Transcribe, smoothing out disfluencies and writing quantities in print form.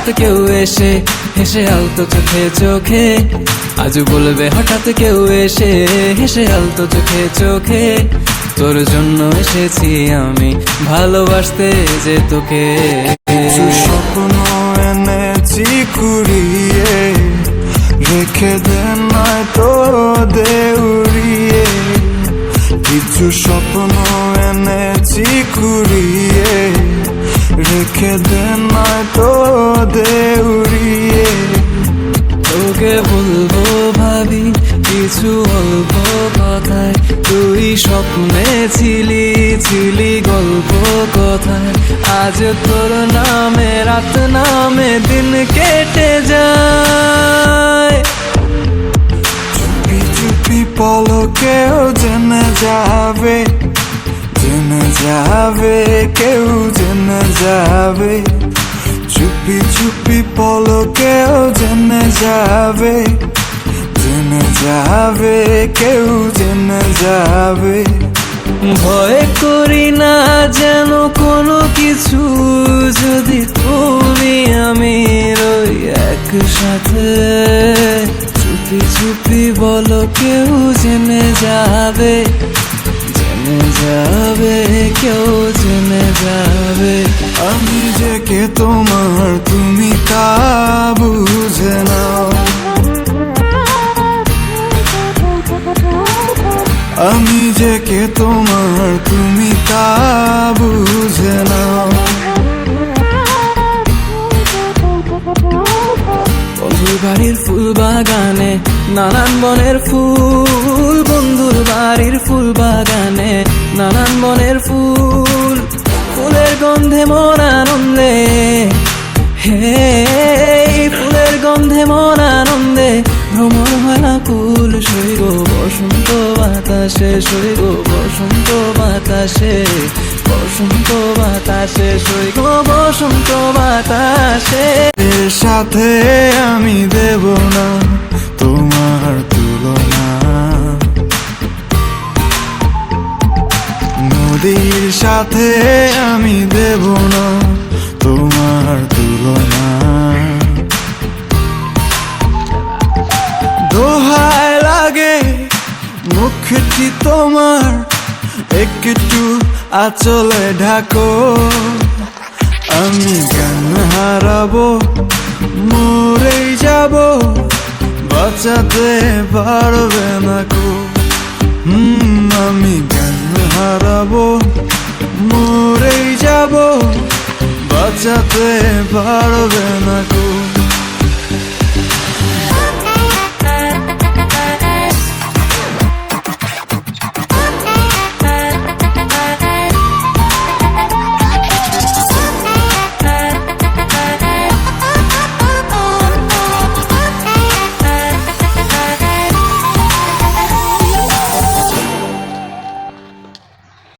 হঠাৎ কেউ এসে হেসে আলতো চোখে চোখে, আজ বলবে হঠাৎ কেউ এসে হেসে আলতো চোখে চোখে, তোর জন্য এসেছি আমি ভালোবাসতে যে তোকে। কিছু স্বপ্ন এনেছি কুড়িয়ে, রেখে দে নয়তো দে উড়িয়ে। কিছু স্বপ্ন এনেছি কুড়িয়ে, রেখে দে নয়তো দে উড়িয়ে। তোকে বলবো ভাবি কিছু অল্প কথায়, তুই স্বপ্নে ছিলি ছিলি গল্প কথায়, আজ তোর নামে রাত নামে দিন কেটে যায়। চুপি চুপি পলকেও জেনে যাবে, জেনে যাবে কেউ জেনে যাবে। চুপি চুপি পলকেও জেনে যাবে, জেনে যাবে কেউ জেনে যাবে। ভয় করি না যেন কোনো কিছু, যদি তুমি আমি রই একসাথে। চুপি চুপি বলো কেউ জেনে যাবে, জেনে যাবে কেউ জেনে যাবে। আমি যে কে তোমার তুমি তা বুঝে নাও, আমি যে কে তোমার তুমি তা বুঝে নাও। বন্ধুর বাড়ির ফুল বাগানে নানান বনের ফুল, বন্ধুর বাড়ির ফুল বাগানে নানান বনের ফুল, ফুলের গন্ধে মন আনন্দে, হে ফুলের গন্ধে মন আনন্দে ভ্রমণ হয় আকুল। সইগ বসন্ত বাতাসে, সইগ বসন্ত বাতাসে, বসন্ত বাতাসে, সইগ বসন্ত বাতাসে। এর সাথে আমি দেব না তোমার তুলনা, নদীর সাথে আমি দেব না তোমার তুলনা। দোহায় লাগে মুখটি তোমার, একটু আঁচলে ঢাকো। আমি জ্ঞান হারাবো, মরেই যাব, বাঁচাতে পারবে না কো। আমি জ্ঞান হারাবো, মরেই যাব, বাঁচাতে পারবে না কো।